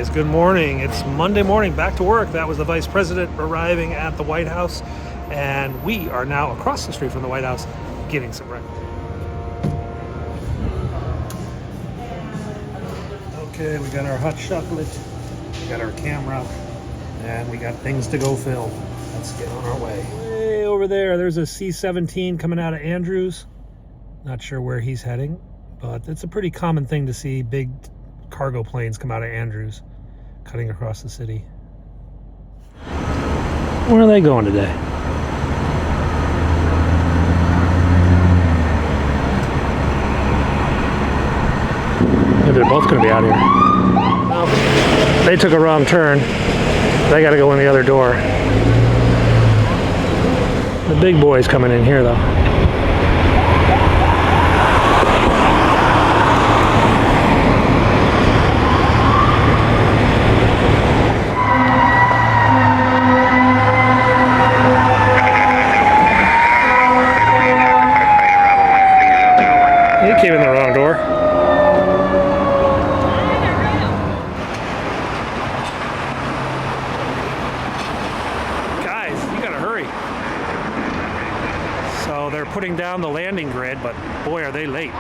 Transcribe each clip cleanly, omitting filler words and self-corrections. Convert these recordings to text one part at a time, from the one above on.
guys, good morning. It's Monday morning, back to work. That was the Vice President arriving at the White House, and we are now across the street from the White House getting some breakfast. Okay, we got our hot chocolate, we got our camera, and we got things to go film. Let's get on our way. Way over there's a C-17 coming out of Andrews. Not sure where he's heading, but it's a pretty common thing to see big cargo planes come out of Andrews, cutting across the city. Where are they going today? Maybe they're both going to be out here. Well, they took a wrong turn. They got to go in the other door. The big boy's coming in here, though. Came in the wrong door. Guys, you gotta hurry. So they're putting down the landing grid, but boy, are they late.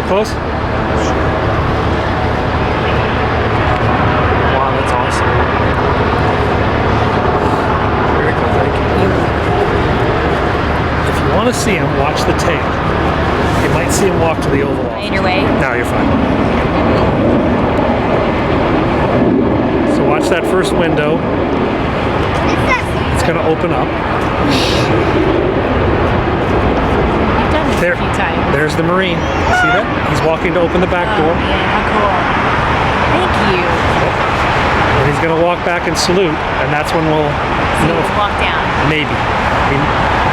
close? Wow, that's awesome. Very cool, thank you. If you want to see him, watch the tape. You might see him walk to the Oval Office. In your way? No, you're fine. So watch that first window. It's going to open up. There, a few times. there's the Marine. See that? He's walking to open the back door. Yeah, how cool. Thank you. And he's going to walk back and salute, and that's when we'll know. Walk down. Maybe. I mean,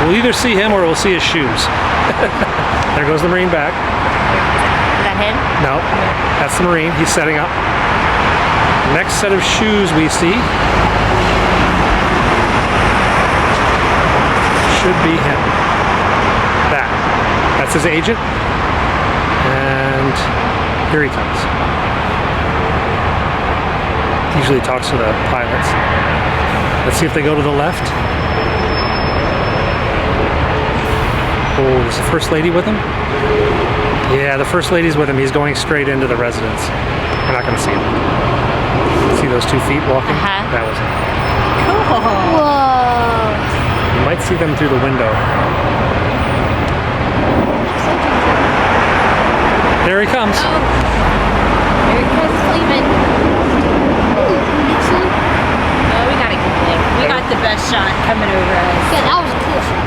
we'll either see him or we'll see his shoes. There goes the Marine back. Is that him? No, that's the Marine. He's setting up. Next set of shoes we see should be him. That's his agent. And here he comes. Usually talks to the pilots. Let's see if they go to the left. Oh, is the First Lady with him? Yeah, the First Lady's with him. He's going straight into the residence. We're not going to see him. See those 2 feet walking? That was him. Cool. Whoa. You might see them through the window. There he comes. Oh. There he comes, leaving. Oh, we got a good thing. We got the best shot coming over us. Yeah, that was a cool shot.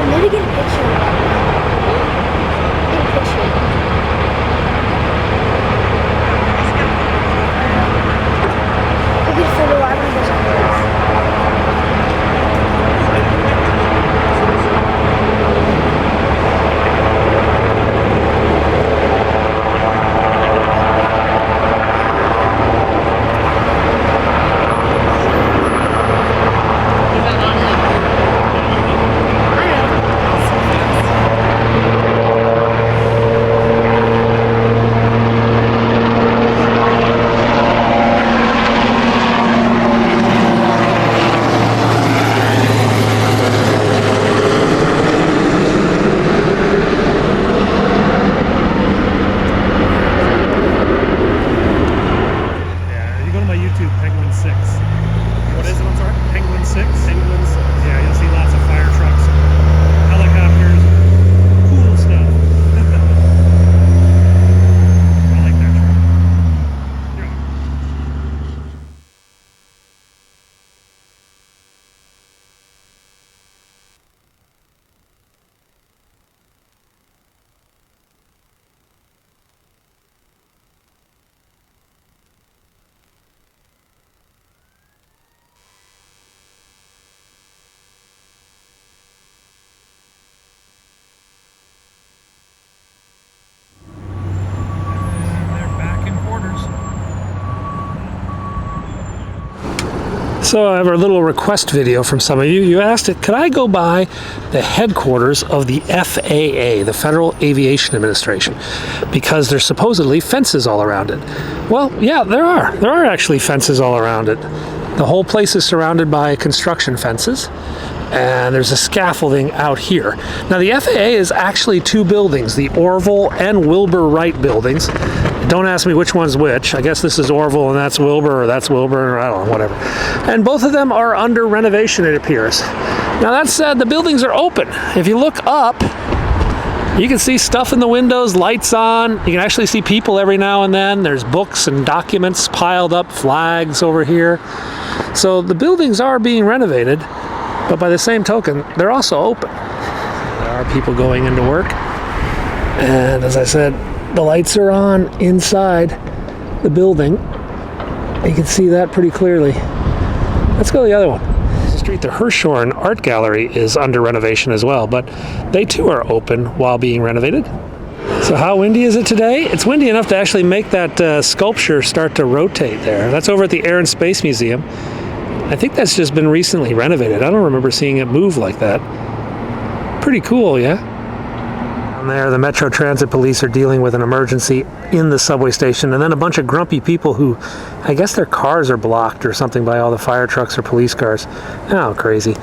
Maybe get a picture of that. Get a picture. Maybe a photo I remember something. So I have a little request video from some of you. You asked it, could I go by the headquarters of the FAA, the Federal Aviation Administration, because there's supposedly fences all around it. Well, yeah, there are. There are actually fences all around it. The whole place is surrounded by construction fences, and there's a scaffolding out here. Now the FAA is actually 2 buildings, the Orville and Wilbur Wright buildings. Don't ask me which one's which. I guess this is Orville and that's Wilbur, or that's Wilbur, or I don't know, whatever. And both of them are under renovation, it appears. Now that said, the buildings are open. If you look up, you can see stuff in the windows, lights on. You can actually see people every now and then. There's books and documents piled up, flags over here. So the buildings are being renovated, but by the same token, they're also open. There are people going into work. And as I said, the lights are on inside the building. You can see that pretty clearly. Let's go to the other one. The street, the Hirshhorn Art Gallery is under renovation as well, but they too are open while being renovated. So how windy is it today? It's windy enough to actually make that sculpture start to rotate there. That's over at the Air and Space Museum. I think that's just been recently renovated. I don't remember seeing it move like that. Pretty cool, yeah? Down there, the Metro Transit Police are dealing with an emergency in the subway station, and then a bunch of grumpy people who, I guess their cars are blocked or something by all the fire trucks or police cars. Oh, crazy.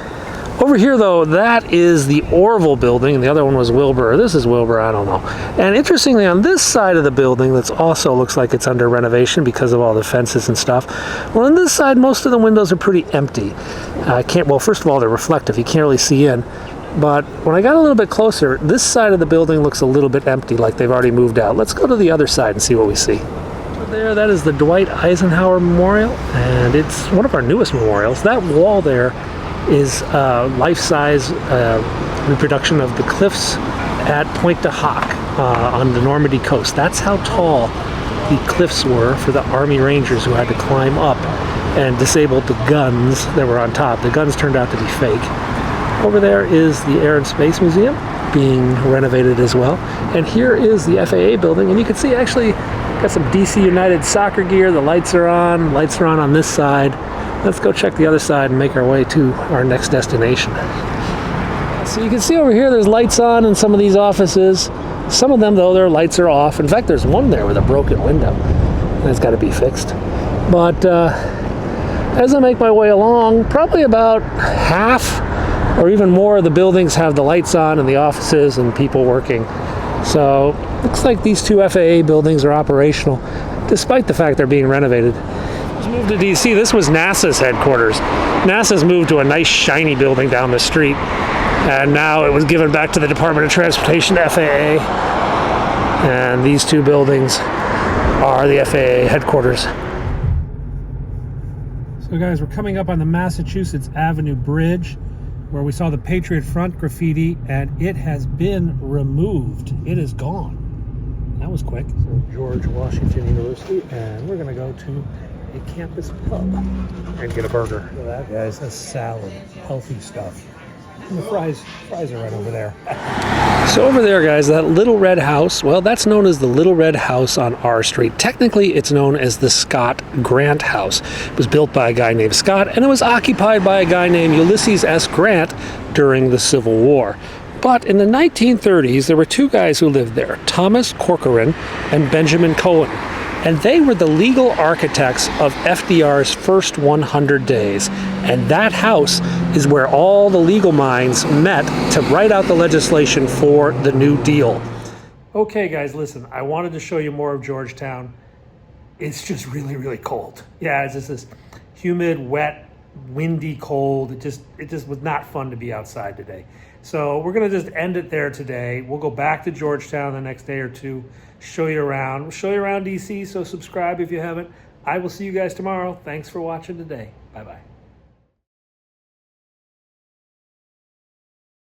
Over here, though, that is the Orville building, and the other one was Wilbur. This is Wilbur, I don't know. And interestingly, on this side of the building, that also looks like it's under renovation because of all the fences and stuff. Well, on this side, most of the windows are pretty empty. Well, first of all, they're reflective. You can't really see in. But when I got a little bit closer, this side of the building looks a little bit empty, like they've already moved out. Let's go to the other side and see what we see. Over there, that is the Dwight Eisenhower Memorial, and it's one of our newest memorials. That wall there is a life-size reproduction of the cliffs at Pointe du Hoc on the Normandy coast. That's how tall the cliffs were for the Army Rangers who had to climb up and disabled the guns that were on top. The guns turned out to be fake. Over there is the Air and Space Museum being renovated as well. And here is the FAA building, and you can see actually got some DC United soccer gear. The lights are on this side. Let's go check the other side and make our way to our next destination. So you can see over here there's lights on in some of these offices. Some of them, though, their lights are off. In fact, there's one there with a broken window. That's got to be fixed. But as I make my way along, probably about half or even more of the buildings have the lights on in the offices and people working. So looks like these two FAA buildings are operational, despite the fact they're being renovated. Let's move to DC. This was NASA's headquarters. NASA's moved to a nice shiny building down the street, and now it was given back to the Department of Transportation, FAA. And these two buildings are the FAA headquarters. So guys, we're coming up on the Massachusetts Avenue Bridge, where we saw the Patriot Front graffiti, and it has been removed. It is gone. That was quick. So George Washington University, and we're gonna go to a campus pub and get a burger. Look at that, guys. That's salad, healthy stuff. And the fries are right over there. So over there, guys, that little red house, well, that's known as the Little Red House on R Street. Technically, it's known as the Scott Grant House. It was built by a guy named Scott, and it was occupied by a guy named Ulysses S. Grant during the Civil War. But in the 1930s, there were two guys who lived there, Thomas Corcoran and Benjamin Cohen. And they were the legal architects of FDR's first 100 days. And that house is where all the legal minds met to write out the legislation for the New Deal. Okay, guys, listen, I wanted to show you more of Georgetown. It's just really, really cold. Yeah, it's just this humid, wet, windy, cold. It just was not fun to be outside today. So we're gonna just end it there today. We'll go back to Georgetown the next day or two, show you around. We'll show you around DC, so subscribe if you haven't. I will see you guys tomorrow. Thanks for watching today. Bye-bye.